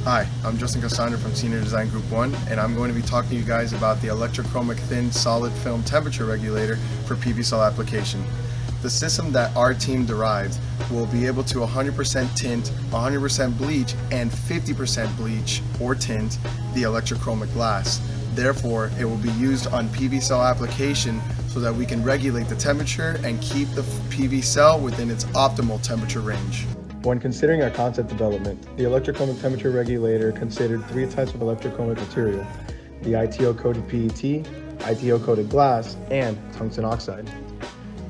Hi, I'm Castano from Senior Design Group 1, and I'm going to be talking to you guys about the Electrochromic Thin Solid Film Temperature Regulator for PV cell application. The system that our team derived will be able to 100% tint, 100% bleach, and 50% bleach or tint the electrochromic glass. Therefore, it will be used on PV cell application so that we can regulate the temperature and keep the PV cell within its optimal temperature range. When considering our concept development, the electrochromic temperature regulator considered three types of electrochromic material: the ITO-coated PET, ITO-coated glass, and tungsten oxide.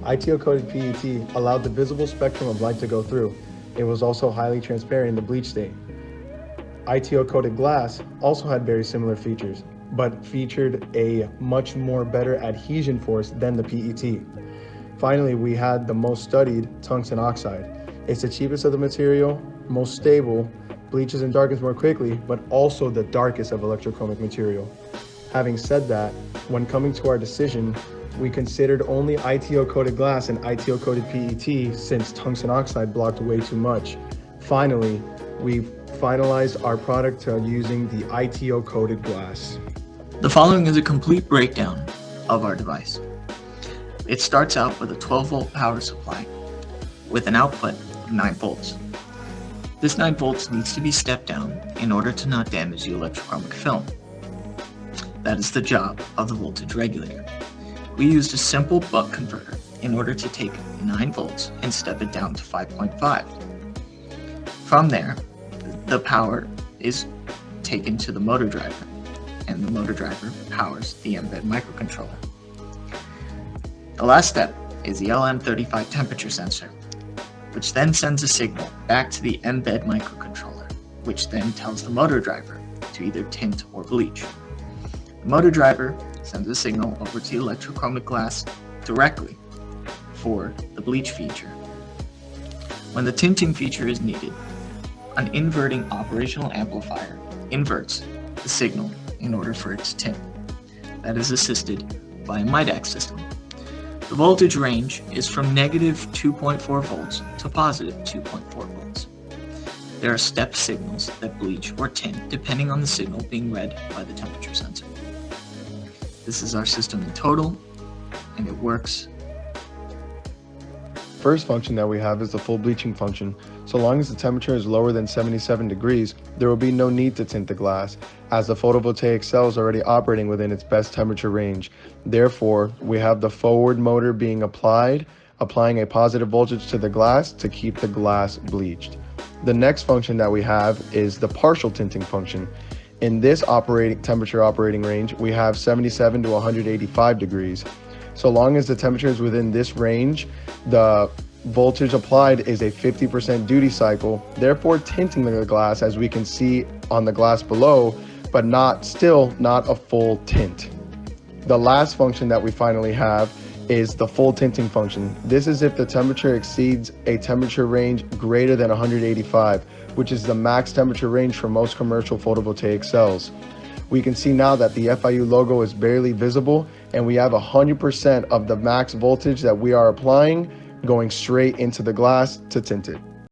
ITO-coated PET allowed the visible spectrum of light to go through. It was also highly transparent in the bleach state. ITO-coated glass also had very similar features, but featured a much more better adhesion force than the PET. Finally, we had the most studied tungsten oxide. It's the cheapest of the material, most stable, bleaches and darkens more quickly, but also the darkest of electrochromic material. Having said that, when coming to our decision, we considered only ITO-coated glass and ITO-coated PET since tungsten oxide blocked way too much. Finally, we finalized our product to using the ITO-coated glass. The following is a complete breakdown of our device. It starts out with a 12-volt power supply with an output of 9 volts. This 9 volts needs to be stepped down in order to not damage the electrochromic film. That is the job of the voltage regulator. We used a simple buck converter in order to take 9 volts and step it down to 5.5. From there, the power is taken to the motor driver, and the motor driver powers the mbed microcontroller. The last step is the LM35 temperature sensor, which then sends a signal back to the mbed microcontroller, which then tells the motor driver to either tint or bleach. The motor driver sends a signal over to the electrochromic glass directly for the bleach feature. When the tinting feature is needed, an inverting operational amplifier inverts the signal in order for it to tint. That is assisted by a MIDAC system. The voltage range is from negative 2.4 volts to positive 2.4 volts. There are step signals that bleach or tint depending on the signal being read by the temperature sensor. This is our system in total, and it works. First function that we have is the full bleaching function. So long as the temperature is lower than 77 degrees, there will be no need to tint the glass, as the photovoltaic cell is already operating within its best temperature range. Therefore, we have the forward motor being applying a positive voltage to the glass to keep the glass bleached. The next function that we have is the partial tinting function. In this temperature operating range, we have 77 to 185 degrees. So long as the temperature is within this range, the voltage applied is a 50% duty cycle, therefore tinting the glass, as we can see on the glass below, but not a full tint. The last function that we finally have is the full tinting function. This is if the temperature exceeds a temperature range greater than 185, which is the max temperature range for most commercial photovoltaic cells. We can see now that the FIU logo is barely visible, and we have 100% of the max voltage that we are applying going straight into the glass to tint it.